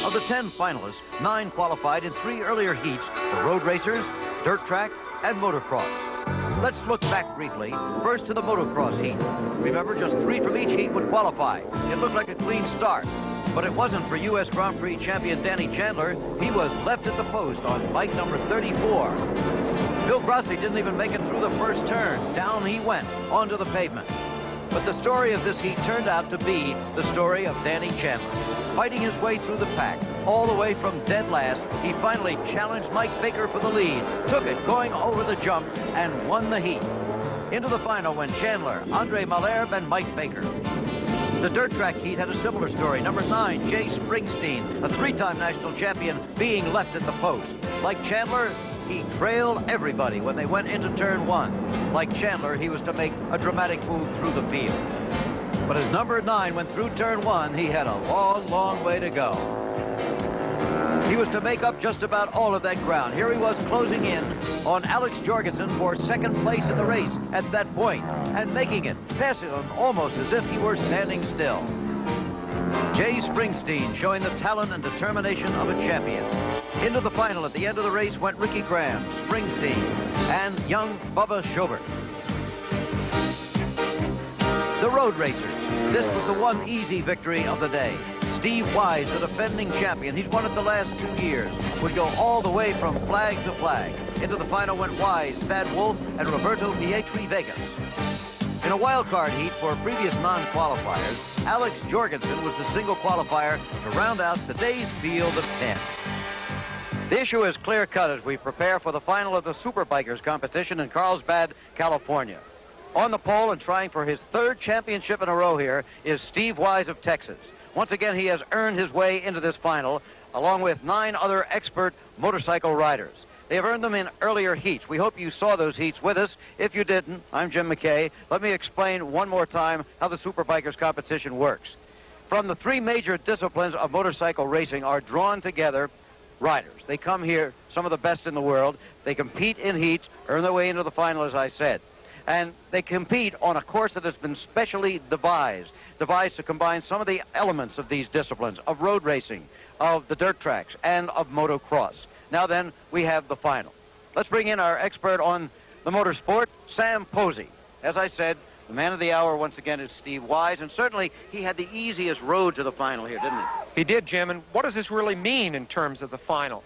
Of the 10 finalists, 9 qualified in 3 earlier heats for road racers, dirt track, and motocross. Let's look back briefly, first to the motocross heat. Remember, just 3 from each heat would qualify. It looked like a clean start, but it wasn't for U.S. Grand Prix champion Danny Chandler. He was left at the post on bike number 34. Bill Grossi didn't even make it through the first turn. Down he went, onto the pavement. But the story of this heat turned out to be the story of Danny Chandler. Fighting his way through the pack, all the way from dead last, he finally challenged Mike Baker for the lead, took it going over the jump, and won the heat. Into the final went Chandler, Andre Malherbe, and Mike Baker. The dirt track heat had a similar story. Number 9, Jay Springsteen, a 3-time national champion, being left at the post. Like Chandler, he trailed everybody when they went into turn 1. Like Chandler, he was to make a dramatic move through the field. But as number 9 went through turn 1, he had a long, long way to go. He was to make up just about all of that ground. Here he was closing in on Alex Jorgensen for second place in the race at that point, and making it, passing him almost as if he were standing still. Jay Springsteen showing the talent and determination of a champion. Into the final at the end of the race went Ricky Graham, Springsteen, and young Bubba Schobert. The road racers. This was the one easy victory of the day. Steve Wise, the defending champion, he's won it the last 2 years, would go all the way from flag to flag. Into the final went Wise, Thad Wolf, and Roberto Pietri Vegas. In a wild card heat for previous non-qualifiers, Alex Jorgensen was the single qualifier to round out today's field of 10. The issue is clear-cut as we prepare for the final of the SuperBikers competition in Carlsbad, California. On the pole and trying for his 3rd championship in a row here is Steve Wise of Texas. Once again, he has earned his way into this final, along with 9 other expert motorcycle riders. They have earned them in earlier heats. We hope you saw those heats with us. If you didn't, I'm Jim McKay. Let me explain one more time how the SuperBikers competition works. From the 3 major disciplines of motorcycle racing are drawn together riders. They come here, some of the best in the world. They compete in heats, earn their way into the final, as I said. And they compete on a course that has been specially devised to combine some of the elements of these disciplines, of road racing, of the dirt tracks, and of motocross. Now then, we have the final. Let's bring in our expert on the motorsport, Sam Posey. As I said, the man of the hour once again is Steve Wise, and certainly he had the easiest road to the final here, didn't he? He did, Jim, and what does this really mean in terms of the final?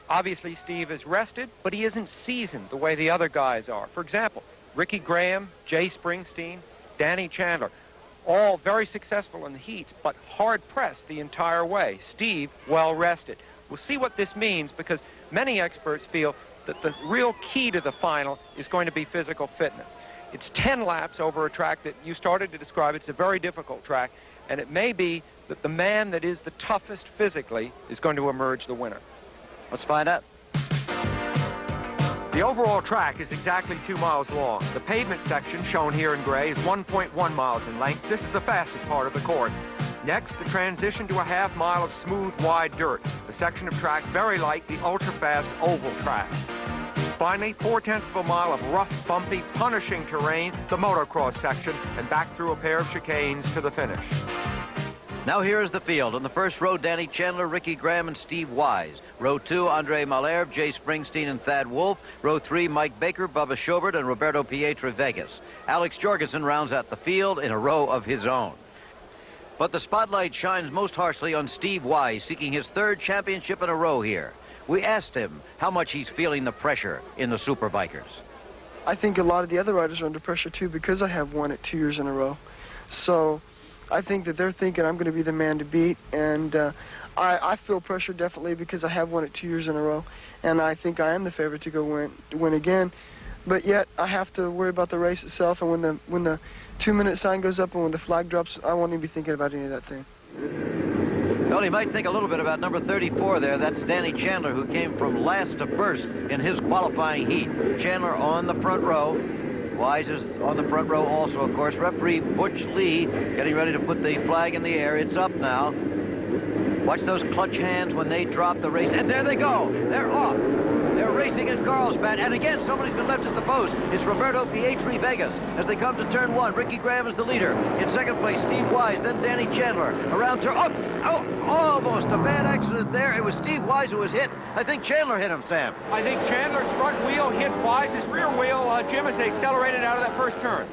Obviously, Steve is rested, but he isn't seasoned the way the other guys are. For example, Ricky Graham, Jay Springsteen, Danny Chandler, all very successful in the heats, but hard-pressed the entire way. Steve, well-rested. We'll see what this means, because many experts feel that the real key to the final is going to be physical fitness. It's 10 laps over a track that you started to describe. It's a very difficult track, and it may be that the man that is the toughest physically is going to emerge the winner. Let's find out. The overall track is exactly 2 miles long. The pavement section, shown here in gray, is 1.1 miles in length. This is the fastest part of the course. Next, the transition to a half mile of smooth, wide dirt. A section of track very like the ultra-fast oval track. Finally, 4/10 of a mile of rough, bumpy, punishing terrain, the motocross section, and back through a pair of chicanes to the finish. Now here is the field. In the first row, Danny Chandler, Ricky Graham, and Steve Wise. Row 2, Andre Malherbe, Jay Springsteen, and Thad Wolf. Row 3, Mike Baker, Bubba Schobert, and Roberto Pietri Vegas. Alex Jorgensen rounds out the field in a row of his own. But the spotlight shines most harshly on Steve Wise, seeking his 3rd championship in a row here. We asked him how much he's feeling the pressure in the SuperBikers. I think a lot of the other riders are under pressure too, because I have won it 2 years in a row. So I think that they're thinking I'm going to be the man to beat, and I feel pressure definitely because I have won it 2 years in a row, and I think I am the favorite to go win again. But yet I have to worry about the race itself, and when the 2-minute sign goes up and when the flag drops, I won't even be thinking about any of that thing. Well, he might think a little bit about number 34 there. That's Danny Chandler, who came from last to first in his qualifying heat. Chandler on the front row. Wise is on the front row also, of course. Referee Butch Lee getting ready to put the flag in the air. It's up now. Watch those clutch hands when they drop the race. And there they go. They're off. They're racing in Carlsbad, and again, somebody's been left at the post. It's Roberto Pietri Vegas. As they come to turn 1, Ricky Graham is the leader. In second place, Steve Wise, then Danny Chandler. Around turn, almost a bad accident there. It was Steve Wise who was hit. I think Chandler hit him, Sam. I think Chandler's front wheel hit Wise's rear wheel, Jim, as they accelerated out of that first turn.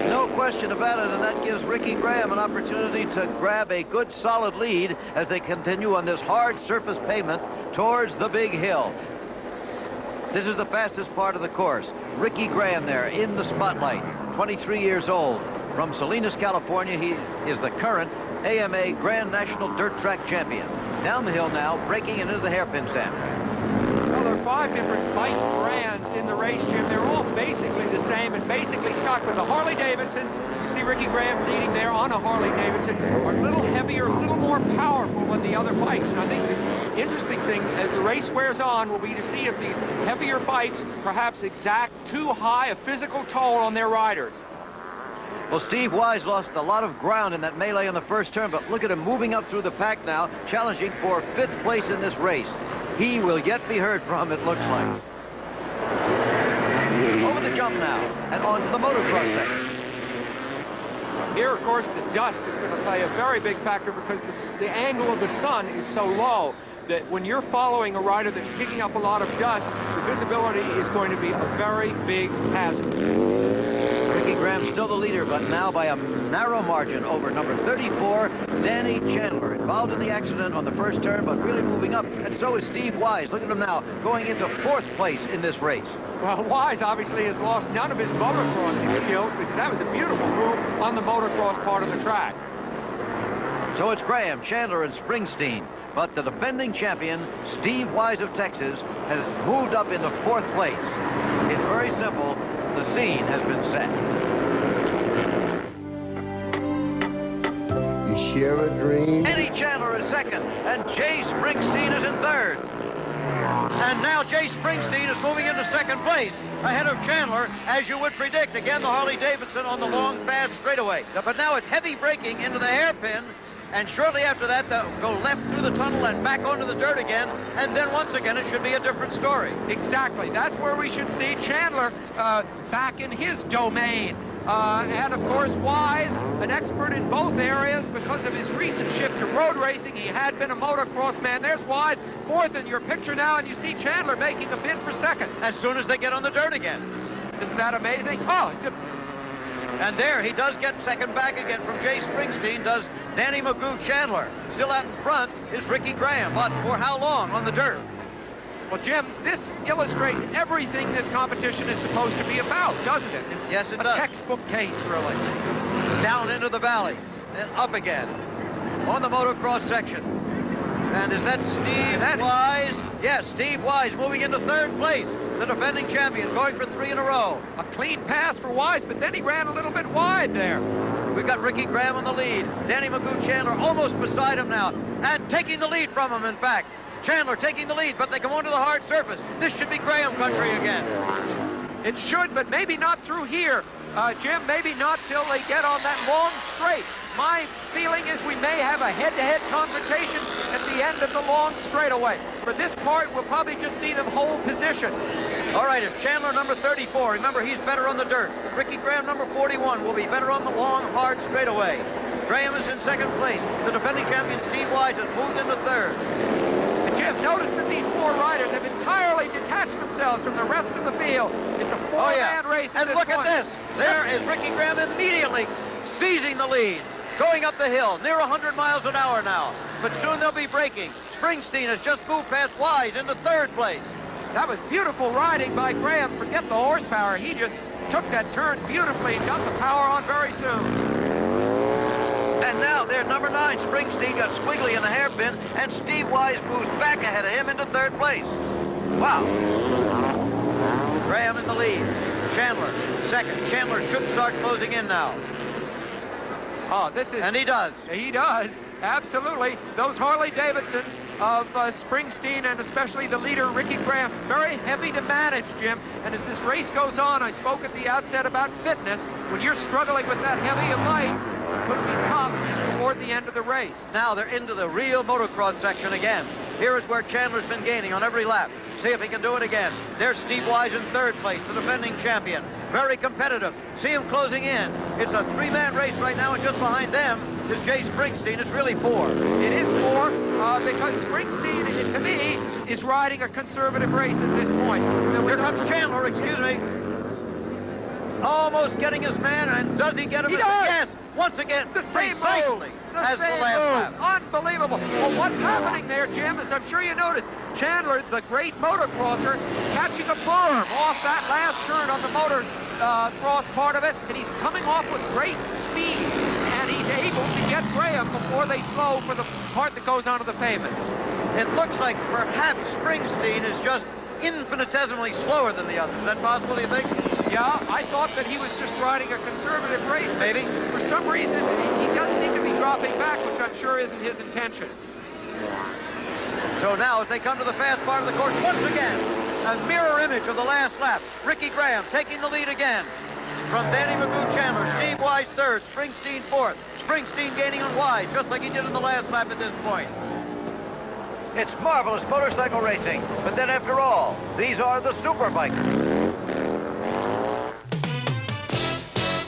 No question about it, and that gives Ricky Graham an opportunity to grab a good, solid lead as they continue on this hard surface pavement towards the big hill. This is the fastest part of the course. Ricky Graham there in the spotlight, 23 years old. From Salinas, California, he is the current AMA Grand National Dirt Track Champion. Down the hill now, braking into the hairpin, Sam. Well, there are 5 different bike brands in the race, Jim. They're all basically the same and basically stock with the Harley-Davidson. You see Ricky Graham leading there on a Harley-Davidson. Are a little heavier, a little more powerful than the other bikes. And I think the interesting thing as the race wears on will be to see if these heavier bikes perhaps exact too high a physical toll on their riders. Well, Steve Wise lost a lot of ground in that melee in the first turn, but look at him moving up through the pack now, challenging for 5th place in this race. He will yet be heard from, it looks like. Over the jump now, and on to the motocross section. Here, of course, the dust is going to play a very big factor because the angle of the sun is so low that when you're following a rider that's kicking up a lot of dust, the visibility is going to be a very big hazard. Ricky Graham still the leader, but now by a narrow margin over number 34, Danny Chandler. Involved in the accident on the first turn, but really moving up, and so is Steve Wise. Look at him now, going into 4th place in this race. Well, Wise obviously has lost none of his motocrossing skills because that was a beautiful move on the motocross part of the track. So it's Graham, Chandler, and Springsteen. But the defending champion, Steve Wise of Texas, has moved up into 4th place. It's very simple. The scene has been set. You share a dream. Danny Chandler is 2nd, and Jay Springsteen is in 3rd. And now Jay Springsteen is moving into 2nd place, ahead of Chandler, as you would predict. Again, the Harley-Davidson on the long, fast straightaway. But now it's heavy braking into the hairpin, and shortly after that, they'll go left through the tunnel and back onto the dirt again, and then once again, it should be a different story. Exactly. That's where we should see Chandler back in his domain. And, of course, Wise, an expert in both areas because of his recent shift to road racing. He had been a motocross man. There's Wise, 4th in your picture now, and you see Chandler making a bid for 2nd. As soon as they get on the dirt again. Isn't that amazing? Oh, it's a... And there, he does get 2nd back again from Jay Springsteen, does Danny Magoo Chandler. Still out in front is Ricky Graham, but for how long on the dirt? Well, Jim, this illustrates everything this competition is supposed to be about, doesn't it? It's Yes, it does. a textbook case, really. Down into the valley, then up again on the motocross section. And is that Steve Wise? Yes, Steve Wise moving into 3rd place. The defending champion going for 3 in a row. A clean pass for Wise, but then he ran a little bit wide there. We've got Ricky Graham on the lead. Danny Magoo Chandler almost beside him now, and taking the lead from him, in fact. Chandler taking the lead, but they come onto the hard surface. This should be Graham country again. It should, but maybe not through here. Jim, maybe not till they get on that long straight. My feeling is we may have a head-to-head confrontation at the end of the long straightaway. For this part, we'll probably just see them hold position. All right, if Chandler, number 34, remember he's better on the dirt. Ricky Graham, number 41, will be better on the long, hard straightaway. Graham is in 2nd place. The defending champion, Steve Wise, has moved into 3rd. And Jim, notice that these 4 riders have entirely detached themselves from the rest of the field. It's a 4-man race at And this look point. at this. There is Ricky Graham immediately seizing the lead. Going up the hill, near 100 miles an hour now. But soon they'll be braking. Springsteen has just moved past Wise into 3rd place. That was beautiful riding by Graham. Forget the horsepower. He just took that turn beautifully and got the power on very soon. And now there, number 9, Springsteen got squiggly in the hairpin, and Steve Wise moves back ahead of him into 3rd place. Wow. Graham in the lead. Chandler, 2nd. Chandler should start closing in now. Oh, this is... And he does. He does. Absolutely. Those Harley-Davidsons of Springsteen and especially the leader, Ricky Graham, very heavy to manage, Jim. And as this race goes on, I spoke at the outset about fitness. When you're struggling with that heavy of light, it could be tough toward the end of the race. Now they're into the real motocross section again. Here is where Chandler's been gaining on every lap. See if he can do it again. There's Steve Wise in third place, the defending champion. Very competitive. See him closing in. It's a three-man race right now, and just behind them is Jay Springsteen. It's really four. It is four because Springsteen, to me, is riding a conservative race at this point. Here comes Chandler, excuse me. Almost getting his man, and does he get him? He does. Yes, once again, The same precisely move. as the last lap. Unbelievable. Well, what's happening there, Jim, is I'm sure you noticed, Chandler, the great motocrosser, is catching a berm off that last turn on the motocross part of it, and he's coming off with great speed, and he's able to get Graham before they slow for the part that goes onto the pavement. It looks like perhaps Springsteen is just infinitesimally slower than the others. Is that possible, do you think? Yeah, I thought that he was just riding a conservative race. Maybe. For some reason, he does seem to be dropping back, which I'm sure isn't his intention. So now, as they come to the fast part of the course, once again, a mirror image of the last lap. Ricky Graham taking the lead again. From Danny Magoo, Chandler, Steve Wise third, Springsteen fourth. Springsteen gaining on Wise, just like he did in the last lap at this point. It's marvelous motorcycle racing, but then after all, these are the SuperBikers.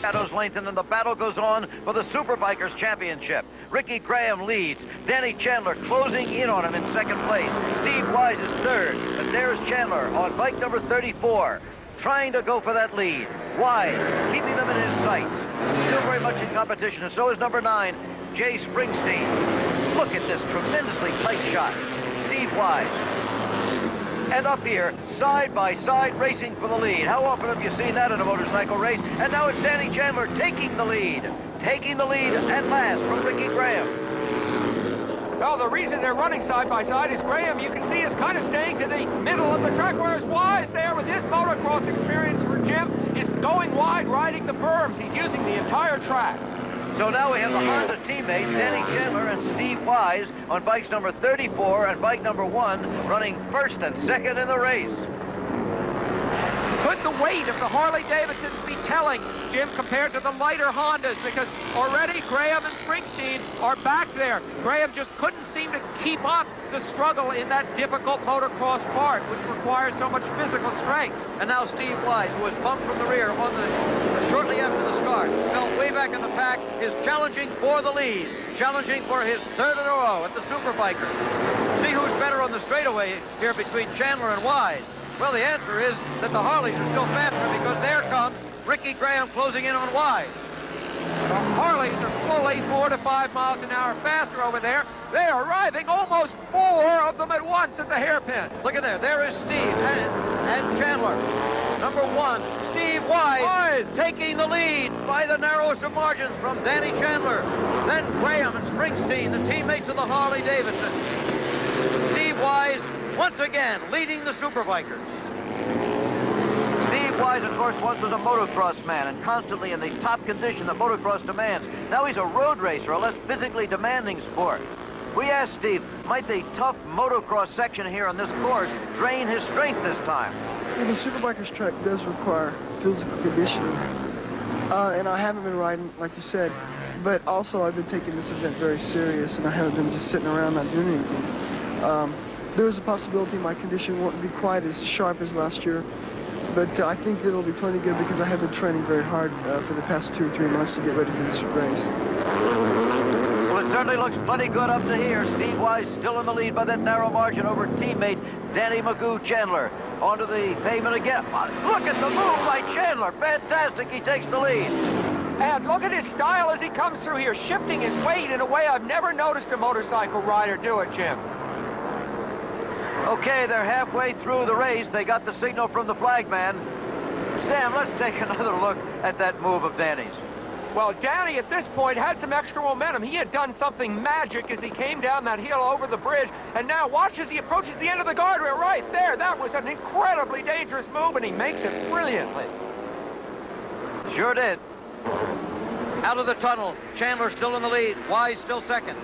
Shadows lengthen and the battle goes on for the SuperBikers Championship. Ricky Graham leads. Danny Chandler closing in on him in second place. Steve Wise is third. And there's Chandler on bike number 34, trying to go for that lead. Wise keeping them in his sights. Still very much in competition, and so is number 9, Jay Springsteen. Look at this tremendously tight shot. Steve Wise. And up here, side by side, racing for the lead. How often have you seen that in a motorcycle race? And now it's Danny Chandler taking the lead. Taking the lead at last from Ricky Graham. Well, the reason they're running side by side is Graham, you can see, is kind of staying to the middle of the track, whereas Wise there with his motocross experience for Jim is going wide, riding the berms. He's using the entire track. So now we have the Honda teammates, Danny Chandler and Steve Wise, on bikes number 34 and bike number 1, running first and second in the race. Could the weight of the Harley-Davidsons be telling, Jim, compared to the lighter Hondas? Because already Graham and Springsteen are back there. Graham just couldn't seem to keep up the struggle in that difficult motocross part, which requires so much physical strength. And now Steve Wise, who was bumped from the rear shortly after the start, fell way back in the pack, is challenging for the lead, challenging for his third in a row at the SuperBikers. See who's better on the straightaway here between Chandler and Wise. Well, the answer is that the Harleys are still faster, because there comes Ricky Graham closing in on Wise. The Harleys are fully 4 to 5 miles an hour faster over there. They are arriving almost 4 of them at once at the hairpin. Look at there. There is Steve and Chandler. Number 1, Steve Wise taking the lead by the narrowest of margins from Danny Chandler. Then Graham and Springsteen, the teammates of the Harley-Davidson. Steve Wise once again leading the SuperBikers. Steve Wise, of course, once was a motocross man and constantly in the top condition that motocross demands. Now he's a road racer, a less physically demanding sport. We asked Steve, might the tough motocross section here on this course drain his strength this time? Well, the SuperBikers track does require physical conditioning, and I haven't been riding, like you said, but also I've been taking this event very serious, and I haven't been just sitting around not doing anything. There is a possibility my condition won't be quite as sharp as last year, but I think it'll be plenty good because I have been training very hard for the past 2 or 3 months to get ready for this race. Well, it certainly looks plenty good up to here. Steve Wise still in the lead by that narrow margin over teammate Danny Magoo Chandler. Onto the pavement again. Look at the move by Chandler. Fantastic. He takes the lead. And look at his style as he comes through here, shifting his weight in a way I've never noticed a motorcycle rider do it, Jim. Okay, they're halfway through the race. They got the signal from the flagman. Sam, let's take another look at that move of Danny's. Well, Danny, at this point, had some extra momentum. He had done something magic as he came down that hill over the bridge. And now watch as he approaches the end of the guardrail right there. That was an incredibly dangerous move, and he makes it brilliantly. Sure did. Out of the tunnel. Chandler still in the lead. Wise still second.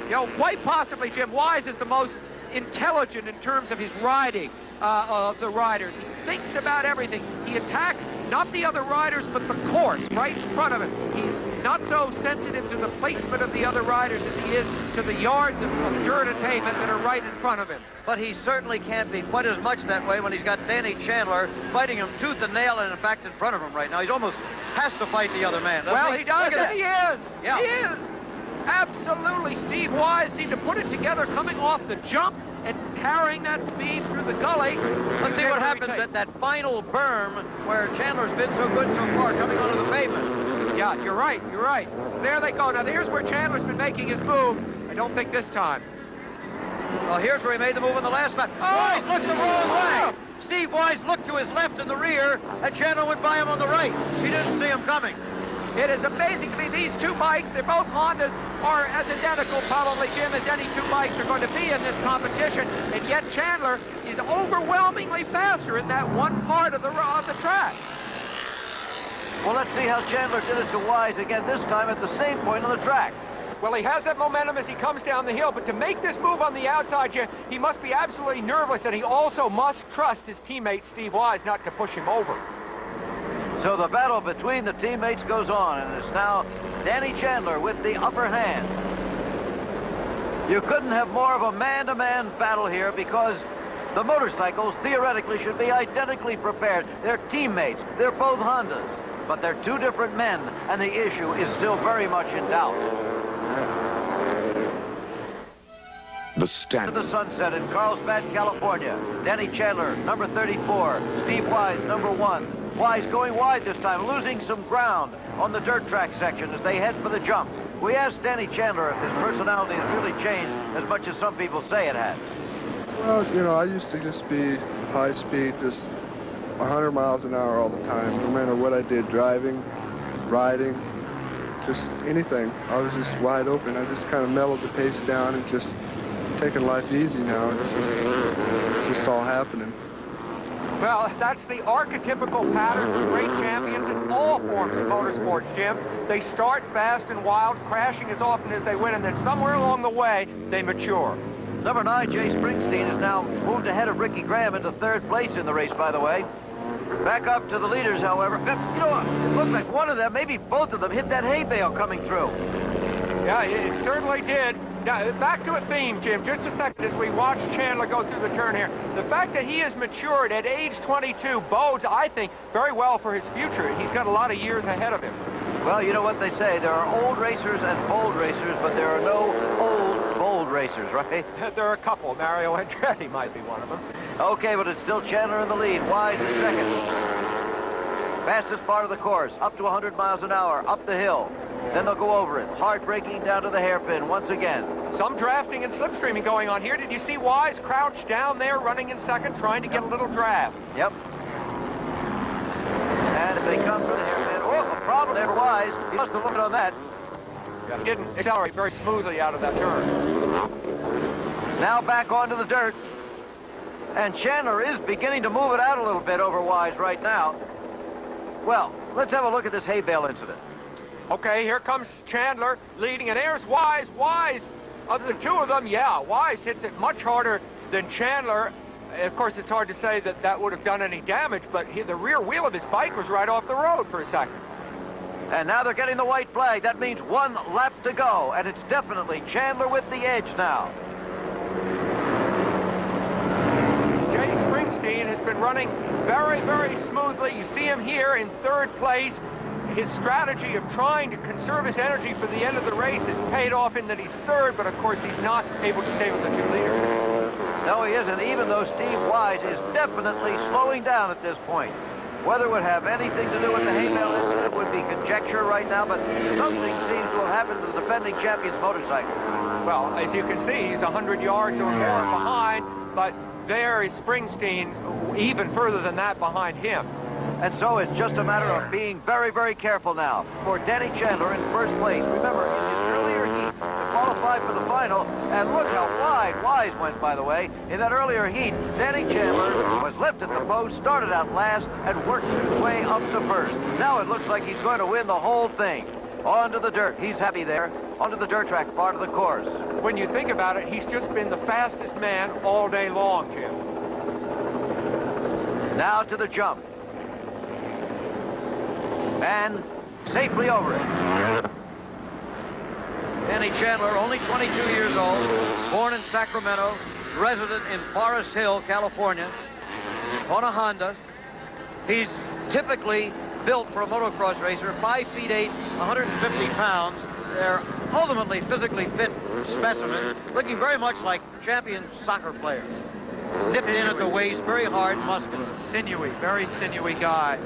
You know, quite possibly, Jim, Wise is the most intelligent in terms of his riding of the riders. He thinks about everything. He attacks not the other riders, but the course right in front of him. He's not so sensitive to the placement of the other riders as he is to the yards of dirt and pavement that are right in front of him. But he certainly can't be quite as much that way when he's got Danny Chandler fighting him tooth and nail, and in fact in front of him right now. He's almost has to fight the other man. Well, he does, and he is. Yeah. He is. Absolutely. Steve Wise seemed to put it together coming off the jump and carrying that speed through the gully. Let's see what happens at that final berm where Chandler's been so good so far, coming onto the pavement. Yeah, you're right, you're right. There they go. Now, here's where Chandler's been making his move. I don't think this time. Well, here's where he made the move on the last lap. Oh! Wise looked the wrong way. Steve Wise looked to his left in the rear, and Chandler went by him on the right. He didn't see him coming. It is amazing to me, these two bikes, they're both Hondas, are as identical, probably, Jim, as any two bikes are going to be in this competition, and yet Chandler is overwhelmingly faster in that one part of the track. Well, let's see how Chandler did it to Wise again, this time at the same point on the track. Well, he has that momentum as he comes down the hill, but to make this move on the outside, Jim, he must be absolutely nervous, and he also must trust his teammate, Steve Wise, not to push him over. So the battle between the teammates goes on, and it's now Danny Chandler with the upper hand. You couldn't have more of a man-to-man battle here because the motorcycles theoretically should be identically prepared. They're teammates. They're both Hondas. But they're two different men, and the issue is still very much in doubt. The stand. To the sunset in Carlsbad, California. Danny Chandler, number 34. Steve Wise, number 1. Wise going wide this time, losing some ground on the dirt track section as they head for the jump. We asked Danny Chandler if his personality has really changed as much as some people say it has. Well, you know, I used to just be high speed, just 100 miles an hour all the time, no matter what I did, driving, riding, just anything. I was just wide open. I just kind of mellowed the pace down and just taking life easy now. It's just all happening. Well, that's the archetypical pattern of great champions in all forms of motorsports, Jim. They start fast and wild, crashing as often as they win, and then somewhere along the way, they mature. Number 9, Jay Springsteen, has now moved ahead of Ricky Graham into 3rd place in the race, by the way. Back up to the leaders, however. You know, it looks like one of them, maybe both of them, hit that hay bale coming through. Yeah, it certainly did. Now, back to a theme, Jim, just a second as we watch Chandler go through the turn here. The fact that he has matured at age 22 bodes, I think, very well for his future. He's got a lot of years ahead of him. Well, you know what they say. There are old racers and bold racers, but there are no old, bold racers, right? There are a couple. Mario Andretti might be one of them. Okay, but it's still Chandler in the lead. Wise is second. Fastest part of the course, up to 100 miles an hour, up the hill. Then they'll go over it. Hard braking down to the hairpin once again. Some drafting and slipstreaming going on here. Did you see Wise crouched down there, running in second, trying to get a little draft? Yep. And if they come for the hairpin, oh, a problem there for Wise. He must have looked on that. He didn't accelerate very smoothly out of that turn. Now back onto the dirt. And Chandler is beginning to move it out a little bit over Wise right now. Well, let's have a look at this hay bale incident. Okay, here comes Chandler leading, and there's Wise. Wise, of the two of them, yeah, Wise hits it much harder than Chandler. Of course, it's hard to say that that would have done any damage, but the rear wheel of his bike was right off the road for a second. And now they're getting the white flag. That means 1 lap to go, and it's definitely Chandler with the edge now. Jay Springsteen has been running very, very smoothly. You see him here in 3rd place. His strategy of trying to conserve his energy for the end of the race has paid off in that he's 3rd, but of course he's not able to stay with the 2 leaders. No, he isn't, even though Steve Wise is definitely slowing down at this point. Whether it would have anything to do with the hay bale incident would be conjecture right now, but something seems to have happened to the defending champion's motorcycle. Well, as you can see, he's 100 yards or more behind, but there is Springsteen even further than that behind him. And so it's just a matter of being very, very careful now for Danny Chandler in 1st place. Remember, in his earlier heat, to qualify for the final, and look how wide Wise went, by the way. In that earlier heat, Danny Chandler was lifted the post, started out last, and worked his way up to 1st. Now it looks like he's going to win the whole thing. Onto the dirt. He's happy there. Onto the dirt track part of the course. When you think about it, he's just been the fastest man all day long, Jim. Now to the jump. and safely over it. Danny Chandler, only 22 years old, born in Sacramento, resident in Forest Hill, California, on a Honda. He's typically built for a motocross racer, 5 feet 8, 150 pounds. They're ultimately physically fit specimens, looking very much like champion soccer players. Nipped in at the waist, very hard, muscular. Sinewy, very sinewy guy.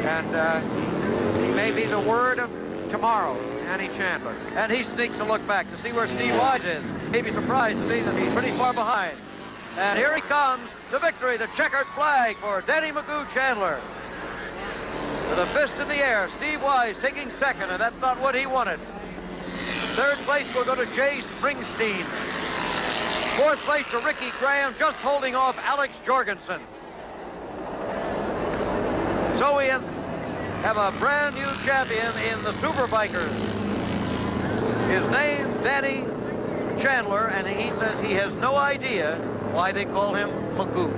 And he may be the word of tomorrow, Danny Chandler. And he sneaks a look back to see where Steve Wise is. He'd be surprised to see that he's pretty far behind. And here he comes to victory, the checkered flag for Danny Magoo Chandler. With a fist in the air, Steve Wise taking second, and that's not what he wanted. Third place will go to Jay Springsteen. Fourth place to Ricky Graham, just holding off Alex Jorgensen. So we have a brand new champion in the SuperBikers. His name, Danny Chandler, and he says he has no idea why they call him Magoo.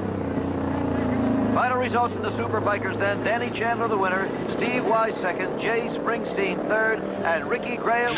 Final results in the SuperBikers then. Danny Chandler the winner, Steve Wise second, Jay Springsteen third, and Ricky Graham